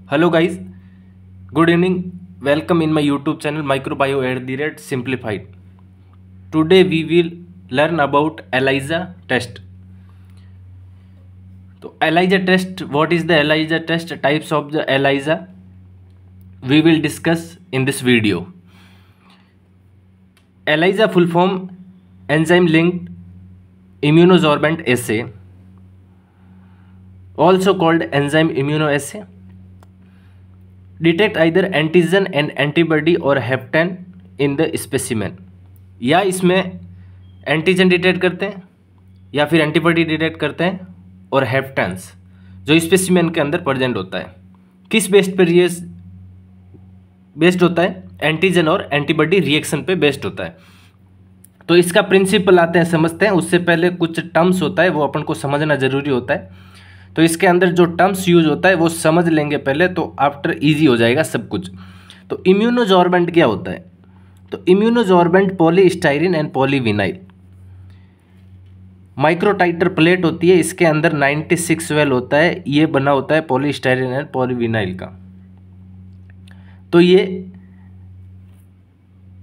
Hello guys, good evening. Welcome in my YouTube channel Microbio@simplified. Today we will learn about ELISA test. So ELISA test, what is the ELISA test? Types of the ELISA we will discuss in this video. ELISA full form enzyme linked immunosorbent assay, also called enzyme immunoassay. Detect either antigen and antibody और heptane in the specimen, या इसमें antigen detect करते हैं या फिर antibody detect करते हैं और हेप्टेंस जो स्पेसिमेन के अंदर प्रेजेंट होता है। किस बेस्ड पे बेस्ड होता है? एंटीजन और एंटीबॉडी रिएक्शन पे बेस्ड होता है। तो इसका प्रिंसिपल आते हैं, समझते हैं। उससे पहले कुछ टर्म्स होता है वो अपन को समझना ज़रूरी होता है। तो इसके अंदर जो टर्म्स यूज होता है वो समझ लेंगे पहले, तो आफ्टर इजी हो जाएगा सब कुछ। तो इम्यूनोजॉर्बेंट क्या होता है? तो immunosorbent polystyrene and polyvinyl microtiter plate होती है, इसके अंदर 96 वेल होता है, ये बना होता है पॉलीस्टाइरिन एंड पॉलीविनाइल का। तो ये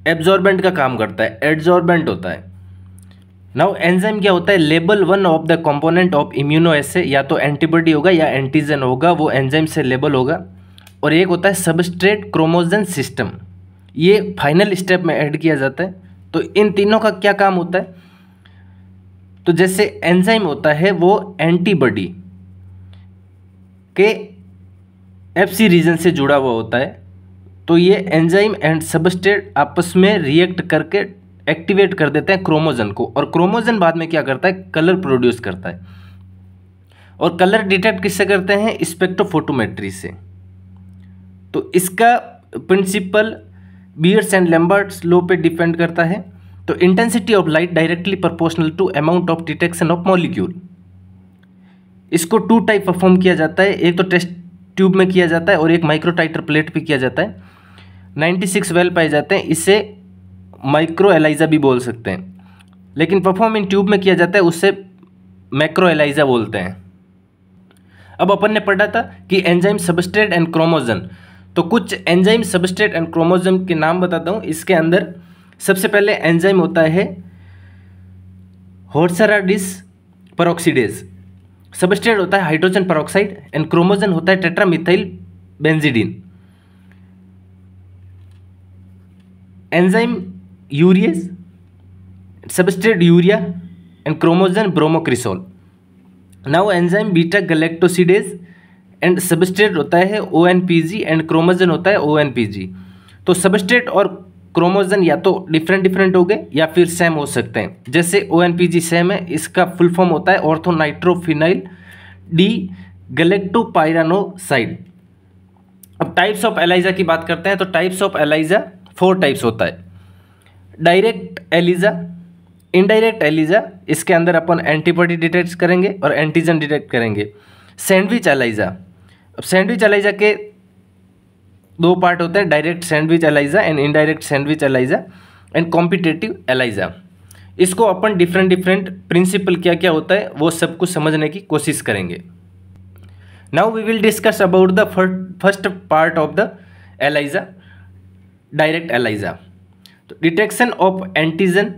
एब्जॉर्बेंट का काम करता है, एडजॉर्बेंट होता है। नाउ एंजाइम क्या होता है? Label one of the component of immunoassay, या तो एंटीबॉडी होगा या एंटीजन होगा, वो एंजाइम से लेबल होगा। और एक होता है सबस्ट्रेट क्रोमोजन सिस्टम, ये फाइनल स्टेप में ऐड किया जाता है। तो इन तीनों का क्या काम होता है? तो जैसे एंजाइम होता है वो एंटीबॉडी के एफसी रीजन से जुड़ा हुआ होता है, तो ये एंजाइम एंड सबस्ट्रेट आपस में रिएक्ट करके एक्टिवेट कर देते हैं क्रोमोजन को, और क्रोमोजन बाद में क्या करता है? कलर प्रोड्यूस करता है। और कलर डिटेक्ट किससे करते हैं? स्पेक्ट्रोफोटोमेट्री से। तो इसका principle Beer's and Lambert's law पे डिपेंड करता है। तो intensity of light directly proportional to amount of detection of molecule. इसको टू टाइप परफॉर्म किया जाता है, एक तो टेस्ट ट्यूब में किया जाता है और एक माइक्रोटाइटर प्लेट पे किया जाता है। 96 वेल पाए जाते हैं, इससे माइक्रो एलाइजा भी बोल सकते हैं, लेकिन परफॉर्म इन ट्यूब में किया जाता है, उससे मैक्रो एलाइजा बोलते हैं। अब अपन ने पढ़ा था कि एंजाइम सबस्ट्रेट एंड क्रोमोजन, तो कुछ एंजाइम सबस्ट्रेट एंड क्रोमोजन के नाम बताता हूँ। इसके अंदर सबसे पहले एंजाइम होता है होर्सेराडिस पेरोक्सीडेज, सबस्ट्रेट होता है हाइड्रोजन पेरोक्साइड एंड क्रोमोजन होता है tetramethyl benzidine. Enzyme urease, substrate urea and chromogen bromocresol. Now enzyme beta galactosidase and substrate होता है ONPG एंड क्रोमोजन होता है ONPG। तो सबस्ट्रेट और क्रोमोजन या तो डिफरेंट हो गए या फिर सेम हो सकते हैं। जैसे ONPG सेम है, इसका फुल फॉर्म होता है ऑर्थोनाइट्रोफिनाइल डी गैलेक्टोपाइरानोसाइड। अब टाइप्स ऑफ एलाइजा की बात करते हैं। तो टाइप्स ऑफ एलाइजा 4 टाइप्स होता है। डायरेक्ट एलिजा, इनडायरेक्ट एलिजा, इसके अंदर अपन एंटीबॉडी डिटेक्ट करेंगे और एंटीजन डिटेक्ट करेंगे। सैंडविच एलाइजा, अब सैंडविच एलाइजा के 2 पार्ट होते हैं, direct sandwich ELISA and indirect sandwich ELISA and competitive ELISA. इसको अपन डिफरेंट प्रिंसिपल क्या क्या होता है वो सब कुछ समझने की कोशिश करेंगे। Now we will discuss about the first part of the ELISA, direct ELISA. तो detection of antigen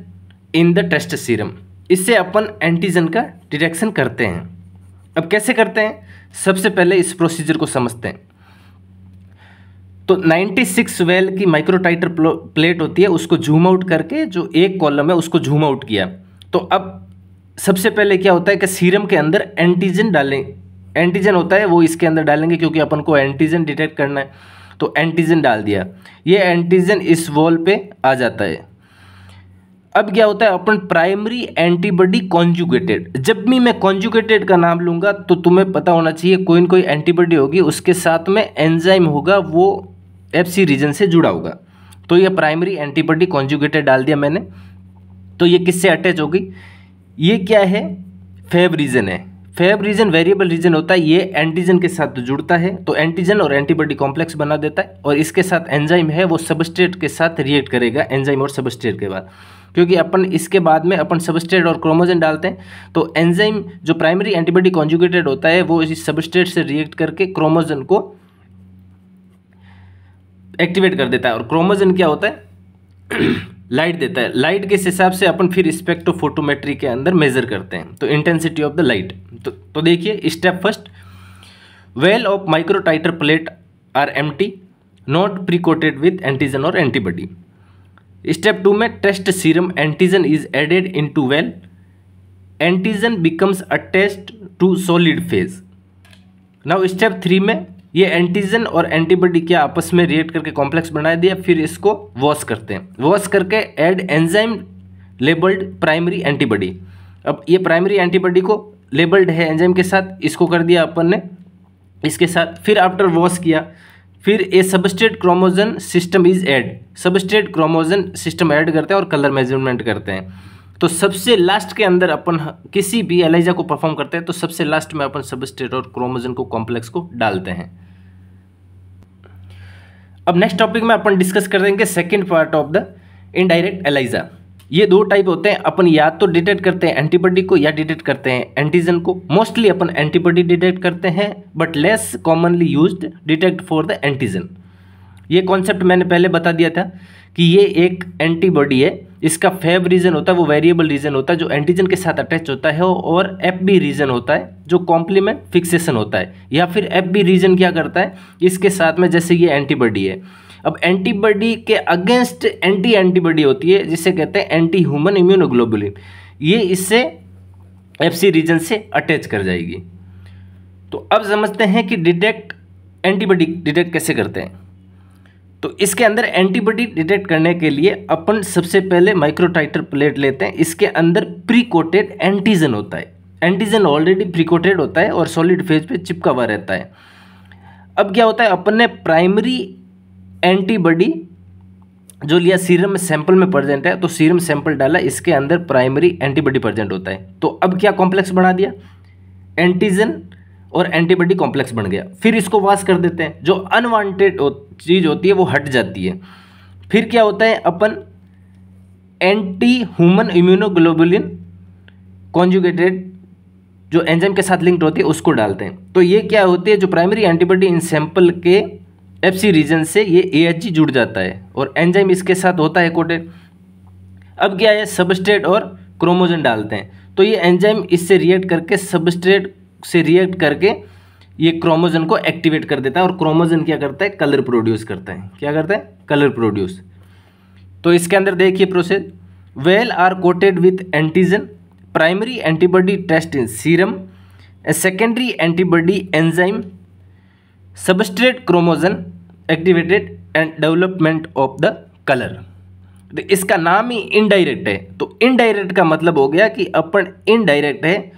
in the test serum, इससे अपन एंटीजन का डिटेक्शन करते हैं। अब कैसे करते हैं? सबसे पहले इस प्रोसीजर को समझते हैं। तो 96 वेल की माइक्रोटाइटर प्लेट होती है, उसको जूम आउट करके जो एक कॉलम है उसको जूम आउट किया। तो अब सबसे पहले क्या होता है कि सीरम के अंदर एंटीजन डालें, एंटीजन होता है वो इसके अंदर डालेंगे क्योंकि अपन को एंटीजन डिटेक्ट करना है। तो एंटीजन डाल दिया, ये एंटीजन इस वॉल पे आ जाता है। अब क्या होता है? अपन प्राइमरी एंटीबॉडी कॉन्जुगेटेड, जब भी मैं कॉन्जुगेटेड का नाम लूंगा तो तुम्हें पता होना चाहिए कोई न कोई एंटीबॉडी होगी, उसके साथ में एंजाइम होगा, वो FC रीजन से जुड़ा होगा। तो ये प्राइमरी एंटीबॉडी कॉन्जुगेटेड डाल दिया मैंने। तो ये किससे अटैच होगी? ये क्या है? फेब रीजन है। फेब रीजन वेरिएबल रीजन होता है, ये एंटीजन के साथ जुड़ता है, तो एंटीजन और एंटीबॉडी कॉम्प्लेक्स बना देता है। और इसके साथ एंजाइम है वो सबस्ट्रेट के साथ रिएक्ट करेगा, एंजाइम और सबस्ट्रेट के बाद, क्योंकि अपन इसके बाद में अपन सबस्ट्रेट और क्रोमोजन डालते हैं। तो एंजाइम जो प्राइमरी एंटीबॉडी कॉन्जुगेटेड होता है वो इस सबस्ट्रेट से रिएक्ट करके क्रोमोजन को एक्टिवेट कर देता है, और क्रोमोजन क्या होता है लाइट देता है। लाइट के हिसाब से अपन फिर स्पेक्ट्रोफोटोमेट्री के अंदर मेजर करते हैं, तो इंटेंसिटी ऑफ द लाइट। तो देखिए step first, well of microtiter plate are empty, not pre coated with antigen और एंटीबॉडी। स्टेप 2 में test serum antigen is added into well, antigen becomes attached to solid phase. Now step 3 में ये antigen और antibody क्या आपस में react करके complex बना दिया, फिर इसको वॉश करते हैं। वॉश करके add enzyme labelled primary antibody. अब ये प्राइमरी एंटीबॉडी को लेबल्ड है एंजाइम के साथ, इसको कर दिया अपन ने इसके साथ। फिर आफ्टर वॉश किया, फिर a substrate chromogen system is add, substrate chromogen system add करते हैं और कलर मेजरमेंट करते हैं। तो सबसे लास्ट के अंदर अपन किसी भी एलाइजा को परफॉर्म करते हैं तो सबसे लास्ट में अपन सबस्ट्रेट और क्रोमोजन को कॉम्प्लेक्स को डालते हैं। अब नेक्स्ट टॉपिक में अपन डिस्कस कर देंगे second part of the indirect ELISA. ये दो टाइप होते हैं, अपन या तो डिटेक्ट करते हैं एंटीबॉडी को या डिटेक्ट करते हैं एंटीजन को। मोस्टली अपन एंटीबॉडी डिटेक्ट करते हैं, but less commonly used detect for the antigen. ये कॉन्सेप्ट मैंने पहले बता दिया था कि ये एक एंटीबॉडी है, इसका फैब रीजन होता है वो वेरिएबल रीजन होता है जो एंटीजन के साथ अटैच होता है, और एफ बी रीजन होता है जो कॉम्प्लीमेंट फिक्सेशन होता है। या फिर एफ बी रीजन क्या करता है इसके साथ में, जैसे ये एंटीबॉडी है, अब एंटीबॉडी के अगेंस्ट एंटी एंटीबॉडी होती है जिसे कहते हैं एंटी ह्यूमन इम्यूनोग्लोबुलिन, ये इससे एफ सी रीजन से अटैच कर जाएगी। तो अब समझते हैं कि डिटेक्ट एंटीबॉडी डिटेक्ट कैसे करते हैं। तो इसके अंदर एंटीबॉडी डिटेक्ट करने के लिए अपन सबसे पहले माइक्रोटाइटर प्लेट लेते हैं, इसके अंदर प्री कोटेड एंटीजन होता है। एंटीजन ऑलरेडी प्री कोटेड होता है और सॉलिड फेज पे चिपका हुआ रहता है। अब क्या होता है, अपन ने प्राइमरी एंटीबॉडी जो लिया सीरम में सैंपल में प्रेजेंट है, तो सीरम सैंपल डाला, इसके अंदर प्राइमरी एंटीबॉडी प्रेजेंट होता है। तो अब क्या कॉम्प्लेक्स बना दिया, एंटीजन और एंटीबॉडी कॉम्प्लेक्स बन गया। फिर इसको वॉश कर देते हैं, जो अनवांटेड चीज़ होती है वो हट जाती है। फिर क्या होता है, अपन एंटी ह्यूमन इम्यूनोग्लोबुलिन कॉन्जुगेटेड जो एंजाइम के साथ लिंक्ड होती है उसको डालते हैं। तो ये क्या होती है, जो प्राइमरी एंटीबॉडी इन सैंपल के एफसी रीजन से ये एएचजी जुड़ जाता है और एंजाइम इसके साथ होता है कोटेड। अब क्या है, सबस्ट्रेट और क्रोमोजन डालते हैं, तो ये एंजाइम इससे रिएक्ट करके सबस्ट्रेट से रिएक्ट करके ये क्रोमोजन को एक्टिवेट कर देता है, और क्रोमोजन क्या करता है, कलर प्रोड्यूस करता है। क्या करता है, कलर प्रोड्यूस। तो इसके अंदर देखिए process, well are coated with antigen, primary antibody test in serum, secondary antibody enzyme, substrate chromogen activated and development of the colour. तो इसका नाम ही इनडायरेक्ट है। तो इनडायरेक्ट का मतलब हो गया कि अपन इनडायरेक्ट है,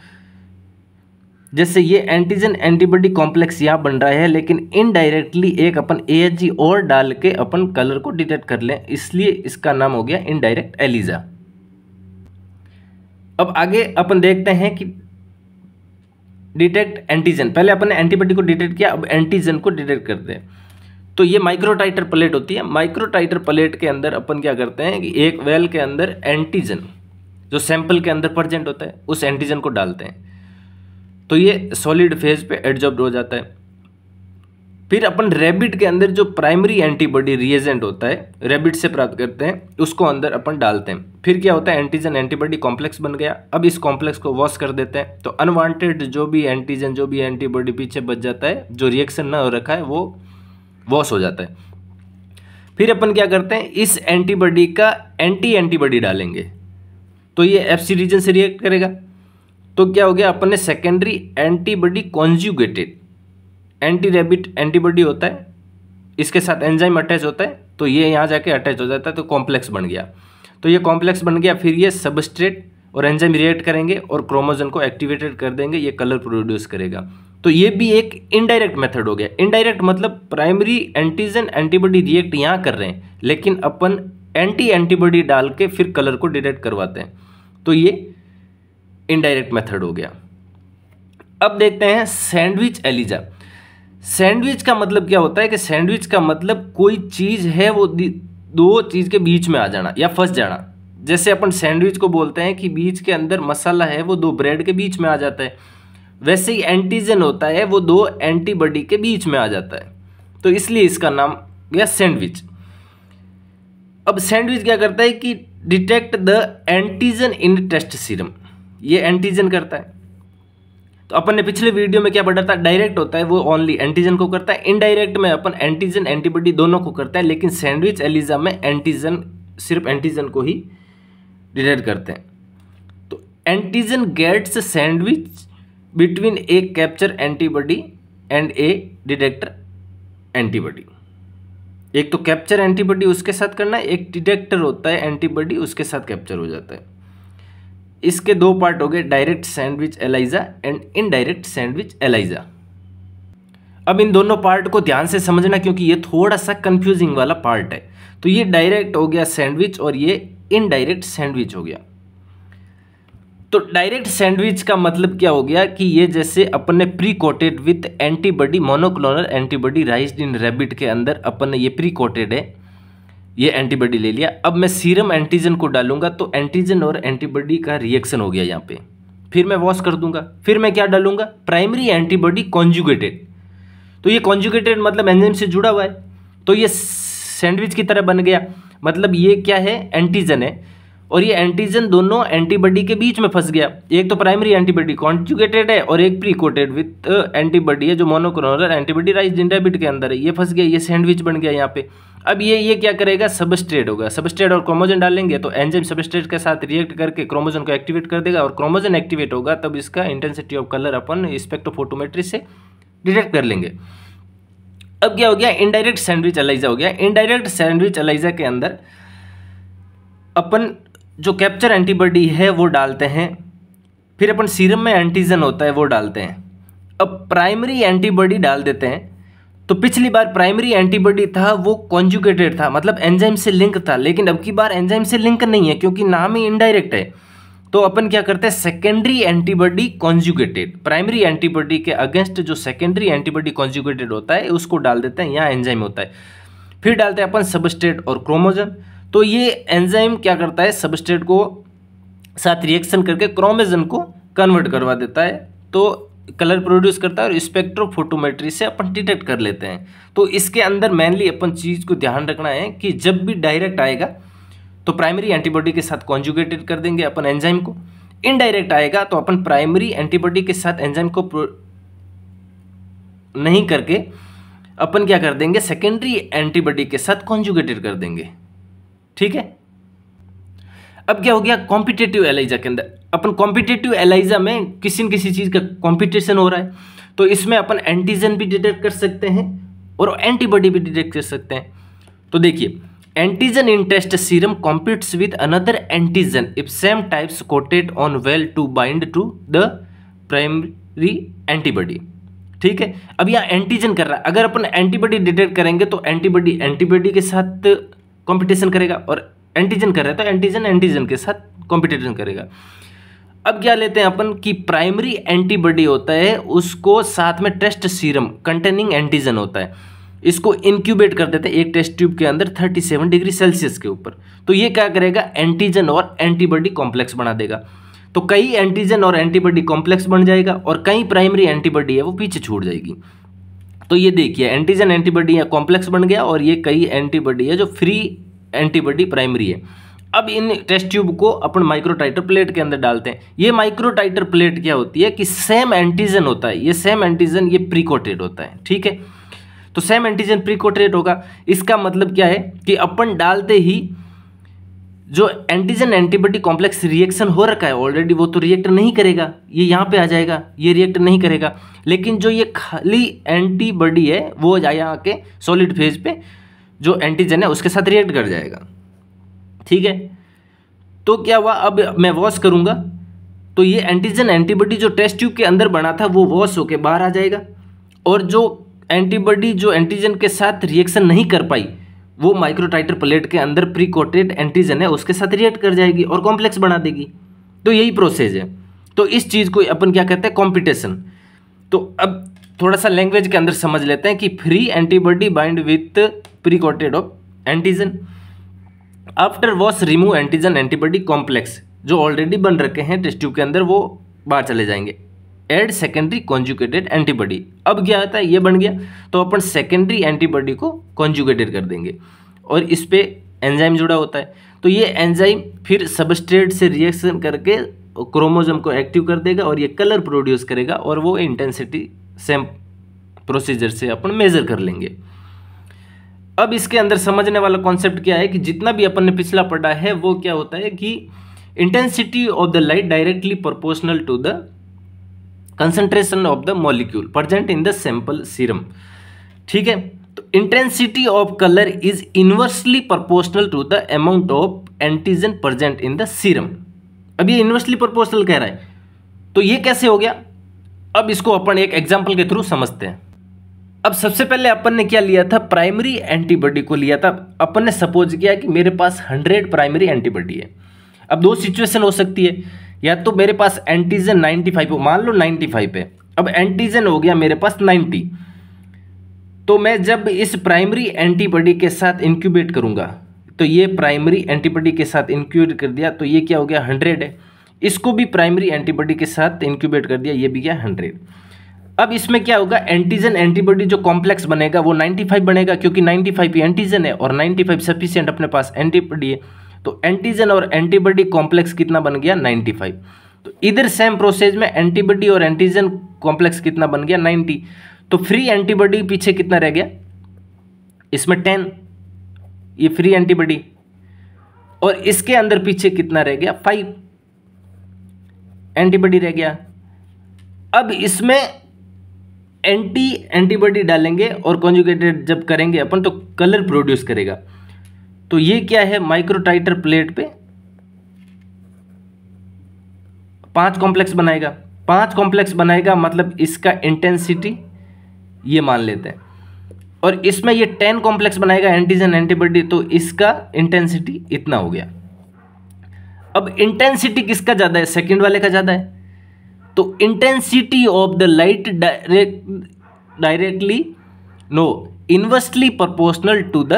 जैसे ये एंटीजन एंटीबॉडी कॉम्प्लेक्स यहाँ बन रहा है, लेकिन इनडायरेक्टली एक अपन एएचजी और डाल के अपन कलर को डिटेक्ट कर लें, इसलिए इसका नाम हो गया इनडायरेक्ट एलिजा। अब आगे अपन देखते हैं कि डिटेक्ट एंटीजन। पहले अपन ने एंटीबॉडी को डिटेक्ट किया, अब एंटीजन को डिटेक्ट करते हैं। तो ये माइक्रोटाइटर प्लेट होती है। माइक्रोटाइटर प्लेट के अंदर अपन क्या करते हैं कि एक वेल के अंदर एंटीजन जो सैंपल के अंदर प्रेजेंट होता है उस एंटीजन को डालते हैं, तो ये सॉलिड फेज पे एडजॉर्ब हो जाता है। फिर अपन रैबिट के अंदर जो प्राइमरी एंटीबॉडी रिएजेंट होता है रैबिट से प्राप्त करते हैं, उसको अंदर अपन डालते हैं। फिर क्या होता है, एंटीजन एंटीबॉडी कॉम्प्लेक्स बन गया। अब इस कॉम्प्लेक्स को वॉश कर देते हैं, तो अनवांटेड जो भी एंटीजन जो भी एंटीबॉडी पीछे बच जाता है, जो रिएक्शन ना हो रखा है वो वॉश हो जाता है। फिर अपन क्या करते हैं, इस एंटीबॉडी का एंटी एंटीबॉडी डालेंगे, तो ये एफसी रीजन से रिएक्ट करेगा। तो क्या हो गया, अपन ने secondary antibody conjugated, anti rabbit antibody होता है, इसके साथ एंजाइम अटैच होता है, तो ये यहाँ जाके अटैच हो जाता है, तो कॉम्प्लेक्स बन गया। तो ये कॉम्प्लेक्स बन गया, फिर ये सबस्ट्रेट और एंजाइम रिएक्ट करेंगे और क्रोमोजन को एक्टिवेटेड कर देंगे, ये कलर प्रोड्यूस करेगा। तो ये भी एक इनडायरेक्ट मेथड हो गया। इनडायरेक्ट मतलब प्राइमरी एंटीजन एंटीबॉडी रिएक्ट यहाँ कर रहे हैं, लेकिन अपन एंटी एंटीबॉडी डाल के फिर कलर को डिटेक्ट करवाते हैं, तो ये इनडायरेक्ट मेथड हो गया। अब देखते हैं सैंडविच एलिजा। सैंडविच का मतलब क्या होता है कि सैंडविच का मतलब कोई चीज़ है वो दो चीज़ के बीच में आ जाना या फंस जाना। जैसे अपन सैंडविच को बोलते हैं कि बीच के अंदर मसाला है वो दो ब्रेड के बीच में आ जाता है, वैसे ही एंटीजन होता है वो दो एंटीबॉडी के बीच में आ जाता है, तो इसलिए इसका नाम गया सैंडविच। अब सैंडविच क्या करता है कि detect the antigen in test serum, ये एंटीजन करता है। तो अपन ने पिछले वीडियो में क्या पढ़ा था, डायरेक्ट होता है वो ओनली एंटीजन को करता है, इनडायरेक्ट में अपन एंटीजन एंटीबॉडी दोनों को करता है, लेकिन सैंडविच एलिजा में एंटीजन सिर्फ एंटीजन को ही डिटेक्ट करते हैं। तो antigen gets sandwich between a capture antibody and a detector antibody. एक तो कैप्चर एंटीबॉडी उसके साथ करना है, एक डिटेक्टर होता है एंटीबॉडी उसके साथ कैप्चर हो जाता है। इसके दो पार्ट हो गए, direct sandwich ELISA and indirect sandwich ELISA. अब इन दोनों पार्ट को ध्यान से समझना क्योंकि ये थोड़ा सा कंफ्यूजिंग वाला पार्ट है। तो ये डायरेक्ट हो गया सैंडविच और ये इनडायरेक्ट सैंडविच हो गया। तो डायरेक्ट सैंडविच का मतलब क्या हो गया कि ये जैसे अपन ने pre coated with antibody, monoclonal antibody राइज्ड in rabbit के अंदर अपन ने ये प्री कोटेड है, ये एंटीबॉडी ले लिया। अब मैं सीरम एंटीजन को डालूंगा तो एंटीजन और एंटीबॉडी का रिएक्शन हो गया यहाँ पे। फिर मैं वॉश कर दूंगा, फिर मैं क्या डालूंगा, प्राइमरी एंटीबॉडी कॉन्जुगेटेड। तो ये कॉन्जुगेटेड मतलब एंजाइम से जुड़ा हुआ है, तो ये सैंडविच की तरह बन गया। मतलब ये क्या है, एंटीजन है और ये एंटीजन दोनों एंटीबॉडी के बीच में फंस गया। एक तो प्राइमरी एंटीबॉडी कॉन्जुगेटेड है और एक प्री कोटेड विथ एंटीबॉडी है जो मोनोक्लोनल एंटीबॉडी राइज्ड इन रैबिट के अंदर है, ये फंस गया, ये सैंडविच बन गया यहाँ पे। अब ये क्या करेगा, सबस्ट्रेट होगा, सबस्ट्रेट और क्रोमोजन डालेंगे तो एंजाइम सबस्ट्रेट के साथ रिएक्ट करके क्रोमोजन को एक्टिवेट कर देगा और क्रोमोजन एक्टिवेट होगा तब इसका intensity of colour upon spectrophotometry से डिटेक्ट कर लेंगे। अब क्या हो गया, इनडायरेक्ट सैंडविच एलाइजा हो गया। इनडायरेक्ट सैंडविच एलाइजा के अंदर अपन जो कैप्चर एंटीबॉडी है वो डालते हैं, फिर अपन सीरम में एंटीजन होता है वो डालते हैं। अब प्राइमरी एंटीबॉडी डाल देते हैं। तो पिछली बार प्राइमरी एंटीबॉडी था वो कॉन्जुगेटेड था, मतलब एंजाइम से लिंक था, लेकिन अब की बार एंजाइम से लिंक नहीं है क्योंकि नाम ही इनडायरेक्ट है। तो अपन क्या करते हैं, secondary antibody conjugated, primary antibody के अगेंस्ट जो सेकेंडरी एंटीबॉडी कॉन्जुगेटेड होता है उसको डाल देते हैं, यहाँ एंजाइम होता है। फिर डालते हैं अपन सबस्ट्रेट और क्रोमोजन। तो ये एंजाइम क्या करता है, सबस्ट्रेट को साथ रिएक्शन करके क्रोमोजन को कन्वर्ट करवा देता है, तो कलर प्रोड्यूस करता है और स्पेक्ट्रोफोटोमेट्री से अपन डिटेक्ट कर लेते हैं। तो इसके अंदर मेनली अपन चीज़ को ध्यान रखना है कि जब भी डायरेक्ट आएगा तो प्राइमरी एंटीबॉडी के साथ कॉन्जुगेटेड कर देंगे अपन एंजाइम को, इनडायरेक्ट आएगा तो अपन प्राइमरी एंटीबॉडी के साथ एंजाइम को नहीं करके अपन क्या कर देंगे, सेकेंडरी एंटीबॉडी के साथ कॉन्जुगेटेड कर देंगे। ठीक है। अब क्या हो गया, कॉम्पिटिटिव एलाइजा के अंदर अपन कॉम्पिटिटिव एलाइजा में किसी न किसी चीज़ का कॉम्पिटिशन हो रहा है, तो इसमें अपन एंटीजन भी डिटेक्ट कर सकते हैं और एंटीबॉडी भी डिटेक्ट कर सकते हैं। तो देखिए, antigen in test serum competes with another antigen if same types coated on well to bind to the primary antibody. ठीक है। अब यहाँ एंटीजन कर रहा है, अगर अपन एंटीबॉडी डिटेक्ट करेंगे तो एंटीबॉडी एंटीबॉडी के साथ कॉम्पिटिशन करेगा और एंटीजन कर रहा है तो एंटीजन एंटीजन के साथ कॉम्पिटिशन करेगा। अब क्या लेते हैं अपन कि प्राइमरी एंटीबॉडी होता है उसको साथ में टेस्ट सीरम कंटेनिंग एंटीजन होता है, इसको इंक्यूबेट कर देते हैं एक टेस्ट ट्यूब के अंदर 37 डिग्री सेल्सियस के ऊपर। तो ये क्या करेगा, एंटीजन और एंटीबॉडी कॉम्प्लेक्स बना देगा। तो कई एंटीजन और एंटीबॉडी कॉम्प्लेक्स बन जाएगा और कई प्राइमरी एंटीबॉडी है वो पीछे छूट जाएगी। तो ये देखिए, एंटीजन एंटीबॉडी कॉम्प्लेक्स बन गया और ये कई एंटीबॉडी है जो फ्री एंटीबॉडी प्राइमरी है। अब इन टेस्ट ट्यूब को अपन माइक्रोटाइटर प्लेट के अंदर डालते हैं। ये माइक्रोटाइटर प्लेट क्या होती है कि सेम एंटीजन होता है, ये सेम एंटीजन ये प्रीकोटेड होता है। ठीक है। तो सेम एंटीजन प्रीकोटेड होगा, इसका मतलब क्या है कि अपन डालते ही जो एंटीजन एंटीबॉडी कॉम्प्लेक्स रिएक्शन हो रखा है ऑलरेडी वो तो रिएक्ट नहीं करेगा, ये यहाँ पे आ जाएगा, ये रिएक्ट नहीं करेगा। लेकिन जो ये खाली एंटीबॉडी है वो यहाँ के सॉलिड फेज पे जो एंटीजन है उसके साथ रिएक्ट कर जाएगा। ठीक है। तो क्या हुआ, अब मैं वॉश करूंगा तो ये एंटीजन एंटीबॉडी जो टेस्ट ट्यूब के अंदर बना था वो वॉश होके बाहर आ जाएगा और जो एंटीबॉडी जो एंटीजन के साथ रिएक्शन नहीं कर पाई वो माइक्रोटाइटर प्लेट के अंदर प्री कोटेड एंटीजन है उसके साथ रिएक्ट कर जाएगी और कॉम्प्लेक्स बना देगी। तो यही प्रोसेस है। तो इस चीज़ को अपन क्या कहते हैं, कॉम्पिटिशन। तो अब थोड़ा सा लैंग्वेज के अंदर समझ लेते हैं कि free antibody bind with pre coated of antigen after wash remove antigen antibody complex जो ऑलरेडी बन रखे हैं टेस्ट ट्यूब के अंदर वो बाहर चले जाएंगे। Add secondary conjugated antibody. अब क्या होता है, ये बन गया तो अपन सेकेंडरी एंटीबॉडी को कॉन्जुगेटेड कर देंगे और इस पे एंजाइम जुड़ा होता है। तो ये एंजाइम फिर सबस्ट्रेट से रिएक्शन करके क्रोमोसोम को एक्टिव कर देगा और ये कलर प्रोड्यूस करेगा और वो इंटेंसिटी सेम प्रोसीजर से अपन मेजर कर लेंगे। अब इसके अंदर समझने वाला कॉन्सेप्ट क्या है कि जितना भी अपन ने पिछला पढ़ा है वो क्या होता है कि intensity of the light directly proportional to the concentration of the molecule present in the sample serum. ठीक है, तो intensity of colour is inversely proportional to the amount of antigen present in the serum. अब ये inversely proportional कह रहा है, तो ये कैसे हो गया? अब इसको अपन एक एग्जांपल के थ्रू समझते हैं। अब सबसे पहले अपन ने क्या लिया था, प्राइमरी एंटीबॉडी को लिया था। अपन ने सपोज किया कि मेरे पास 100 प्राइमरी एंटीबॉडी है। अब दो सिचुएशन हो सकती है, या तो मेरे पास एंटीजन 95 हो, मान लो 95 है, अब एंटीजन हो गया मेरे पास 90। तो मैं जब इस प्राइमरी एंटीबॉडी के साथ इंक्यूबेट करूंगा, तो ये प्राइमरी एंटीबॉडी के साथ इंक्यूबेट कर दिया तो ये क्या हो गया 100 है। इसको भी प्राइमरी एंटीबॉडी के साथ इंक्यूबेट कर दिया, ये भी क्या 100। अब इसमें क्या होगा, एंटीजन एंटीबॉडी जो कॉम्प्लेक्स बनेगा वो 95 बनेगा, क्योंकि 95 एंटीजन है और 95 सफिशिएंट अपने पास एंटीबॉडी है। तो एंटीजन और एंटीबॉडी कॉम्प्लेक्स कितना बन गया 95। तो इधर सेम प्रोसेस में एंटीबॉडी और एंटीजन कॉम्प्लेक्स कितना बन गया 90। तो फ्री एंटीबॉडी पीछे कितना रह गया, इसमें 10, ये फ्री एंटीबॉडी, और इसके अंदर पीछे कितना रह गया 5 एंटीबॉडी रह गया। अब इसमें एंटीबॉडी डालेंगे और कॉन्जुगेटेड जब करेंगे अपन तो कलर प्रोड्यूस करेगा। तो ये क्या है, माइक्रोटाइटर प्लेट पे 5 कॉम्प्लेक्स बनाएगा। 5 कॉम्प्लेक्स बनाएगा मतलब इसका इंटेंसिटी ये मान लेते हैं, और इसमें ये 10 कॉम्प्लेक्स बनाएगा एंटीजन एंटीबॉडी, तो इसका इंटेंसिटी इतना हो गया। अब इंटेंसिटी किसका ज़्यादा है, सेकंड वाले का ज़्यादा है। तो intensity of the light directly inversely proportional to the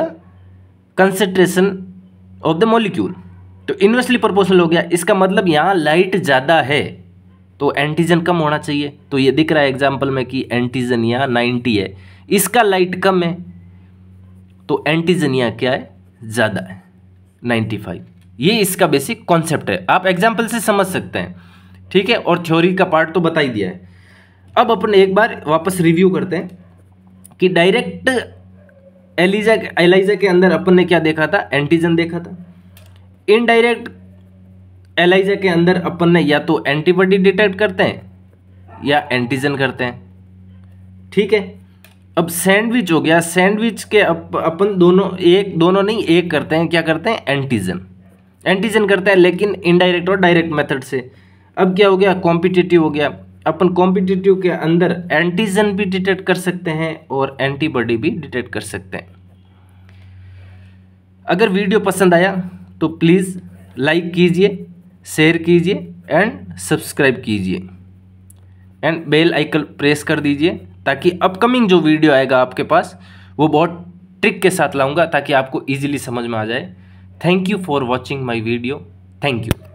concentration of the molecule. तो इनवर्सली प्रोपोर्शनल हो गया, इसका मतलब यहाँ लाइट ज़्यादा है तो एंटीजन कम होना चाहिए। तो ये दिख रहा है एग्जाम्पल में कि एंटीजन यहाँ 90 है, इसका लाइट कम है तो एंटीजन यहाँ क्या है ज़्यादा है 95। ये इसका बेसिक कॉन्सेप्ट है, आप एग्जाम्पल से समझ सकते हैं। ठीक है, और थ्योरी का पार्ट तो बता ही दिया है। अब अपन एक बार वापस रिव्यू करते हैं कि डायरेक्ट एलाइजा के अंदर अपन ने क्या देखा था, एंटीजन देखा था। इनडायरेक्ट एलाइजा के अंदर अपन ने या तो एंटीबॉडी डिटेक्ट करते हैं या एंटीजन करते हैं। ठीक है, अब सैंडविच हो गया, सैंडविच के अपन दोनों नहीं एक करते हैं, क्या करते हैं एंटीजन करते हैं, लेकिन इनडायरेक्ट और डायरेक्ट मेथड से। अब क्या हो गया, कॉम्पिटिटिव हो गया। अपन कॉम्पिटिटिव के अंदर एंटीजन भी डिटेक्ट कर सकते हैं और एंटीबॉडी भी डिटेक्ट कर सकते हैं। अगर वीडियो पसंद आया तो प्लीज़ लाइक कीजिए, शेयर कीजिए एंड सब्सक्राइब कीजिए एंड बेल आइकन प्रेस कर दीजिए, ताकि अपकमिंग जो वीडियो आएगा आपके पास वो बहुत ट्रिक के साथ लाऊंगा ताकि आपको इजीली समझ में आ जाए। Thank you for watching my video, thank you.